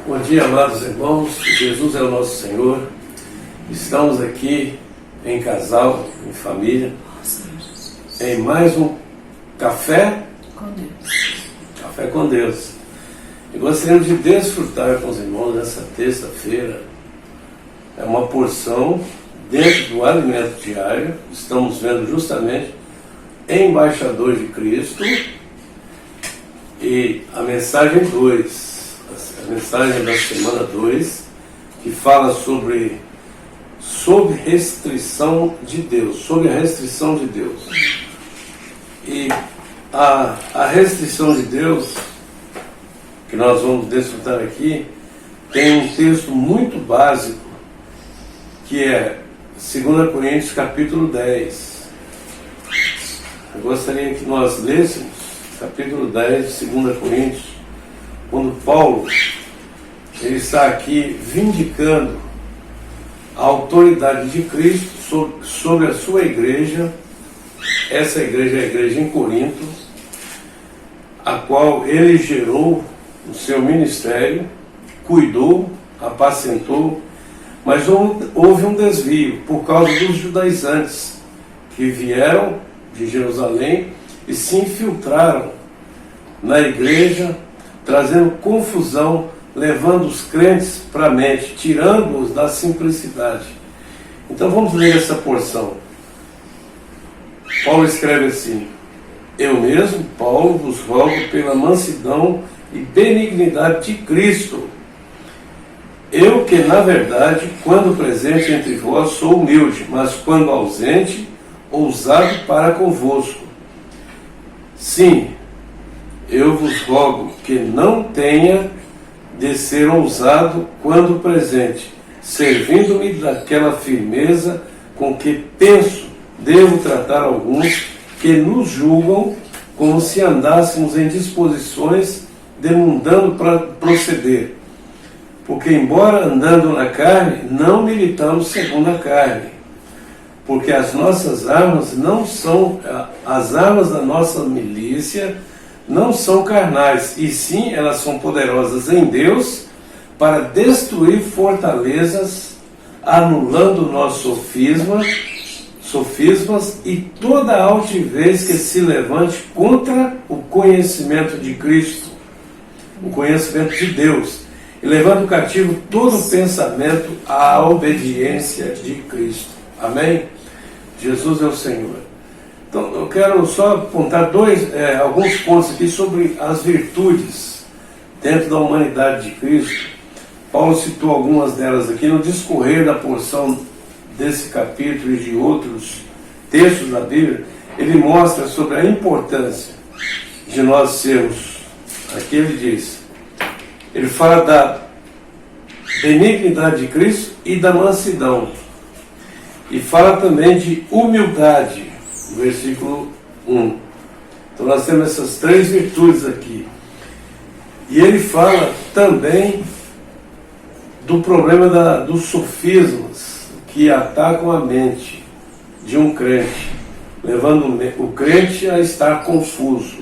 Bom dia, amados irmãos. Jesus é o nosso Senhor. Estamos aqui em casal, em família, em mais um Café com Deus. Café com Deus. E gostaríamos de desfrutar com os irmãos nessa terça-feira. É uma porção dentro do alimento diário. Estamos vendo justamente Embaixador de Cristo e a mensagem 2. A mensagem da semana 2, que fala sobre restrição de Deus, sobre a restrição de Deus. E a restrição de Deus, que nós vamos desfrutar aqui, tem um texto muito básico, que é 2 Coríntios capítulo 10. Eu gostaria que nós lêssemos capítulo 10 de 2 Coríntios, quando Paulo ele está aqui vindicando a autoridade de Cristo sobre a sua igreja. Essa igreja é a igreja em Corinto, a qual ele gerou o seu ministério, cuidou, apacentou, mas houve um desvio por causa dos judaizantes que vieram de Jerusalém e se infiltraram na igreja, trazendo confusão, levando os crentes para a mente, tirando-os da simplicidade. Então vamos ler essa porção. Paulo escreve assim: eu mesmo, Paulo, vos rogo pela mansidão e benignidade de Cristo. Eu que, na verdade, quando presente entre vós, sou humilde, mas quando ausente, ousado para convosco. Sim, eu vos rogo que não tenha de ser ousado quando presente, servindo-me daquela firmeza com que penso devo tratar alguns que nos julgam como se andássemos em disposições de mundano para proceder. Porque, embora andando na carne, não militamos segundo a carne. Porque as nossas armas não são, as armas da nossa milícia não são carnais, e sim elas são poderosas em Deus para destruir fortalezas, anulando nossos sofismas e toda altivez que se levante contra o conhecimento de Cristo, o conhecimento de Deus, e levando cativo todo pensamento à obediência de Cristo. Amém? Jesus é o Senhor. Então, eu quero só apontar alguns pontos aqui sobre as virtudes dentro da humanidade de Cristo. Paulo citou algumas delas aqui no discorrer da porção desse capítulo e de outros textos da Bíblia. Ele mostra sobre a importância de nós sermos, aqui ele diz, ele fala da benignidade de Cristo e da mansidão. E fala também de humildade, no versículo 1. Então nós temos essas três virtudes aqui. E ele fala também do problema dos sofismas que atacam a mente de um crente, levando o crente a estar confuso.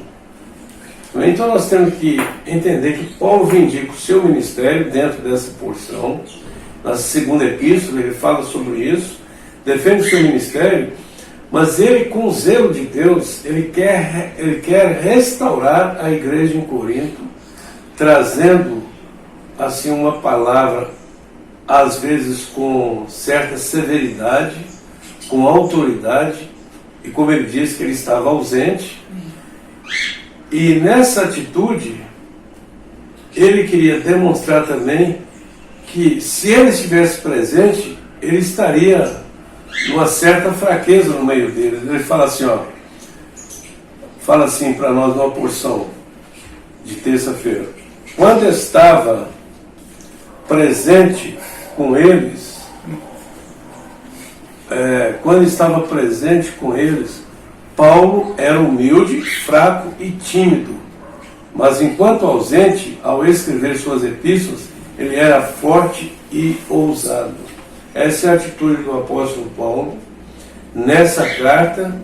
Então nós temos que entender que Paulo vindica o seu ministério dentro dessa porção. Na segunda epístola ele fala sobre isso, defende o seu ministério, mas ele, com o zelo de Deus, ele quer restaurar a igreja em Corinto, trazendo assim uma palavra, às vezes com certa severidade, com autoridade, e como ele disse que ele estava ausente. E nessa atitude, ele queria demonstrar também que, se ele estivesse presente, ele estaria numa certa fraqueza no meio deles. Ele fala assim, fala assim para nós numa porção de terça-feira: quando estava presente com eles, Paulo era humilde, fraco e tímido, mas enquanto ausente, ao escrever suas epístolas, ele era forte e ousado. Essa é a atitude do apóstolo Paulo nessa carta,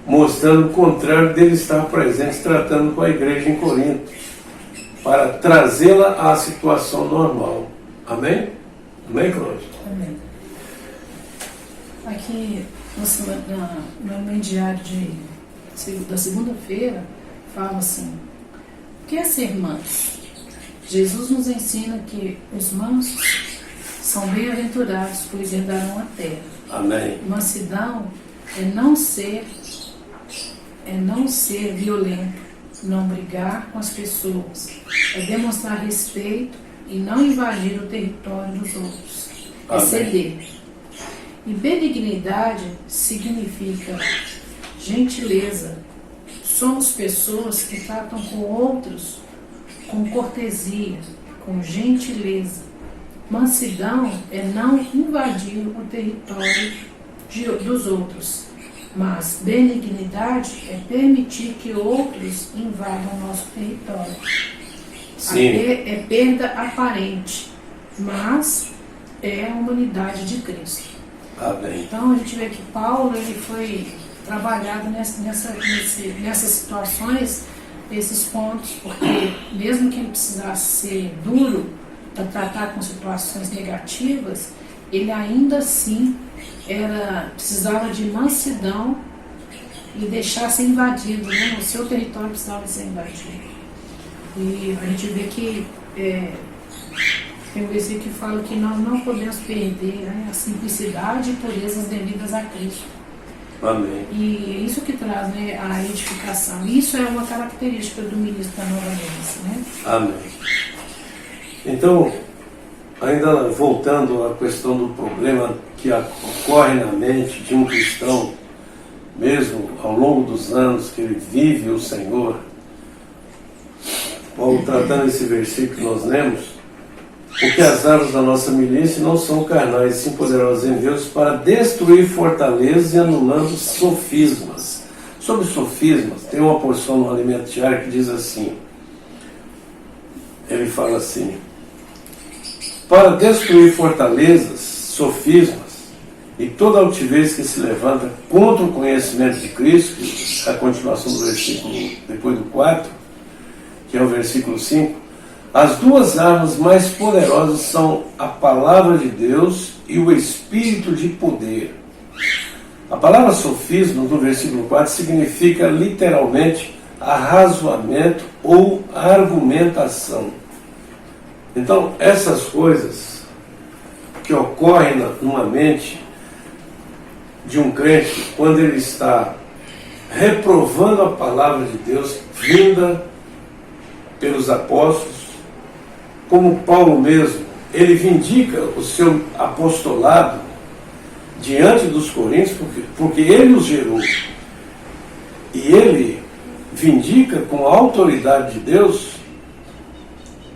mostrando o contrário dele estar presente, tratando com a igreja em Corinto. para trazê-la à situação normal. Amém? Amém, Cláudio? Amém. Aqui no meu diário da segunda-feira, fala assim: o que é ser manso? Jesus nos ensina que os mansos são bem-aventurados, pois herdarão a terra. Amém. Mansidão é não ser violento, não brigar com as pessoas, é demonstrar respeito e não invadir o território dos outros, é ceder. E benignidade significa gentileza. Somos pessoas que tratam com outros com cortesia, com gentileza. Mansidão é não invadir o território dos outros, mas benignidade é permitir que outros invadam o nosso território. É perda aparente, mas é a humanidade de Cristo. Amém. Então a gente vê que Paulo ele foi trabalhado nessas situações, esses pontos, porque mesmo que ele precisasse ser duro para tratar com situações negativas, ele ainda assim precisava de mansidão e deixar ser invadido, né? O seu território precisava ser invadido. E a gente vê que tem um versículo que fala que nós não podemos perder, né, a simplicidade e purezas devidas a Cristo. Amém. E é isso que traz, né, a edificação. Isso é uma característica do ministro da Nova Aliança, né? Amém. Então, ainda voltando à questão do problema que ocorre na mente de um cristão, mesmo ao longo dos anos que ele vive o Senhor, Paulo tratando esse versículo que nós lemos, porque as armas da nossa milícia não são carnais, sim poderosas em Deus para destruir fortalezas e anulando sofismas. Sobre sofismas, tem uma porção no Alimento Diário que diz assim, ele fala assim: para destruir fortalezas, sofismas e toda altivez que se levanta contra o conhecimento de Cristo, que é a continuação do versículo depois do 4, que é o versículo 5, as duas armas mais poderosas são a palavra de Deus e o espírito de poder. A palavra sofisma, no versículo 4, significa literalmente arrazoamento ou argumentação. Então, essas coisas que ocorrem numa mente de um crente, quando ele está reprovando a palavra de Deus, vinda pelos apóstolos, como Paulo mesmo, ele vindica o seu apostolado diante dos coríntios, porque ele os gerou. E ele vindica com a autoridade de Deus,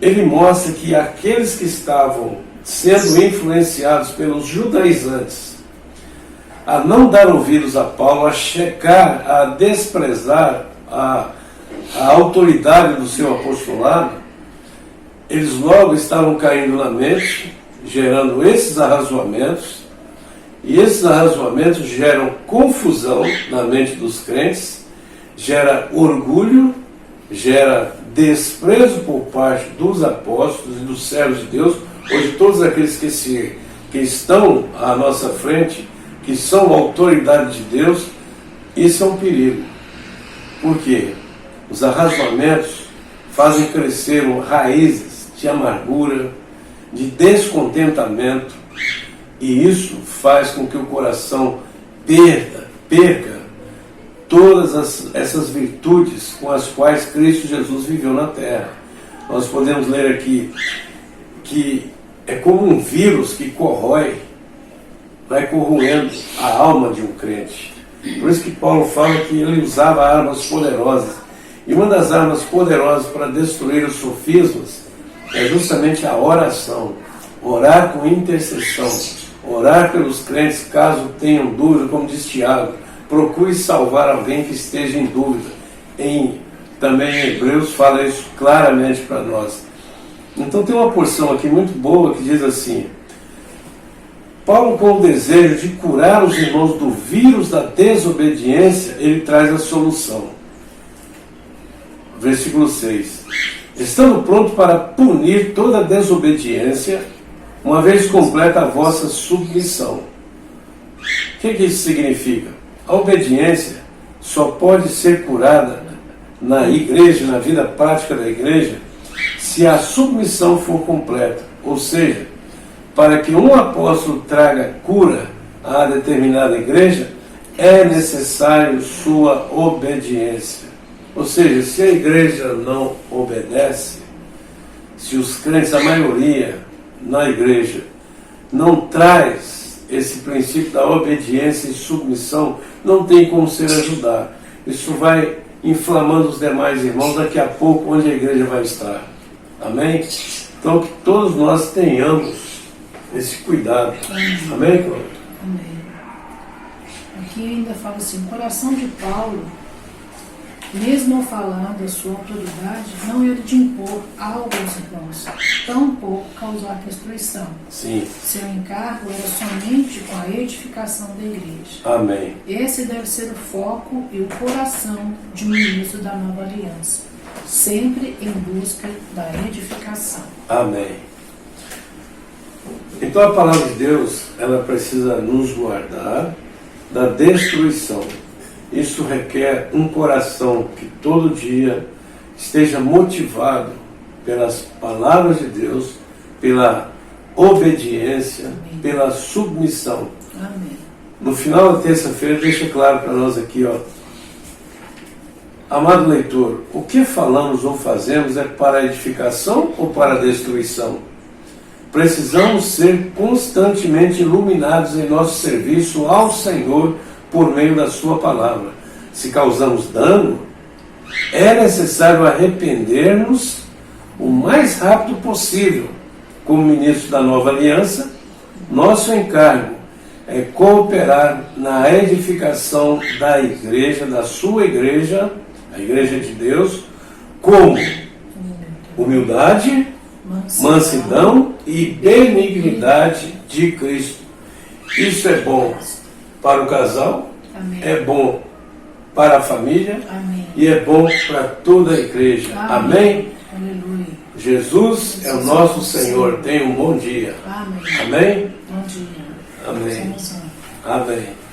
ele mostra que aqueles que estavam sendo influenciados pelos judaizantes a não dar ouvidos a Paulo, a checar, a desprezar a autoridade do seu apostolado, eles logo estavam caindo na mente, gerando esses arrazoamentos, e esses arrazoamentos geram confusão na mente dos crentes, gera orgulho, gera desprezo por parte dos apóstolos e dos servos de Deus. Hoje todos aqueles que estão à nossa frente, que são autoridade de Deus, isso é um perigo. Por quê? Os arrazoamentos fazem crescer raízes de amargura, de descontentamento, e isso faz com que o coração perca todas essas virtudes com as quais Cristo Jesus viveu na terra. Nós podemos ler aqui que é como um vírus que corrói, vai corroendo a alma de um crente. Por isso que Paulo fala que ele usava armas poderosas. E uma das armas poderosas para destruir os sofismas é justamente a oração. Orar com intercessão. Orar pelos crentes caso tenham dúvida, como diz Tiago. Procure salvar alguém que esteja em dúvida. Também em Hebreus fala isso claramente para nós. Então tem uma porção aqui muito boa que diz assim: Paulo, com o desejo de curar os irmãos do vírus da desobediência, ele traz a solução. Versículo 6. estando pronto para punir toda desobediência, uma vez completa a vossa submissão. O que isso significa? A obediência só pode ser curada na igreja, na vida prática da igreja, se a submissão for completa. Ou seja, para que um apóstolo traga cura a determinada igreja, é necessário sua obediência. Ou seja, se a igreja não obedece, se os crentes, a maioria na igreja, não traz esse princípio da obediência e submissão, não tem como ser ajudar. Isso vai inflamando os demais irmãos, daqui a pouco onde a igreja vai estar. Amém? Então que todos nós tenhamos esse cuidado. Amém, Cláudio? Amém. Aqui ainda fala assim, o coração de Paulo, mesmo falando da sua autoridade, não era de impor algo aos irmãos, tampouco causar destruição. Sim. Seu encargo era somente com a edificação da igreja. Amém. Esse deve ser o foco e o coração de um ministro da nova aliança, sempre em busca da edificação. Amém. Então a palavra de Deus, ela precisa nos guardar da destruição. Isso requer um coração que todo dia esteja motivado pelas palavras de Deus, pela obediência, Amém. pela submissão. Amém. No final da terça-feira, deixa claro para nós aqui, ó. Amado leitor, o que falamos ou fazemos é para edificação ou para destruição? Precisamos ser constantemente iluminados em nosso serviço ao Senhor por meio da sua palavra. Se causamos dano, é necessário arrepender-nos o mais rápido possível. Como ministro da nova aliança, nosso encargo é cooperar na edificação da igreja, da sua igreja, a igreja de Deus, como humildade, mansidão e benignidade de Cristo. Isso é bom para o casal, Amém. é bom para a família, Amém. e é bom para toda a igreja. Amém? Aleluia. Jesus é o nosso Senhor. Tenha um bom dia. Amém. Amém? Bom dia. Amém. Somos um. Amém.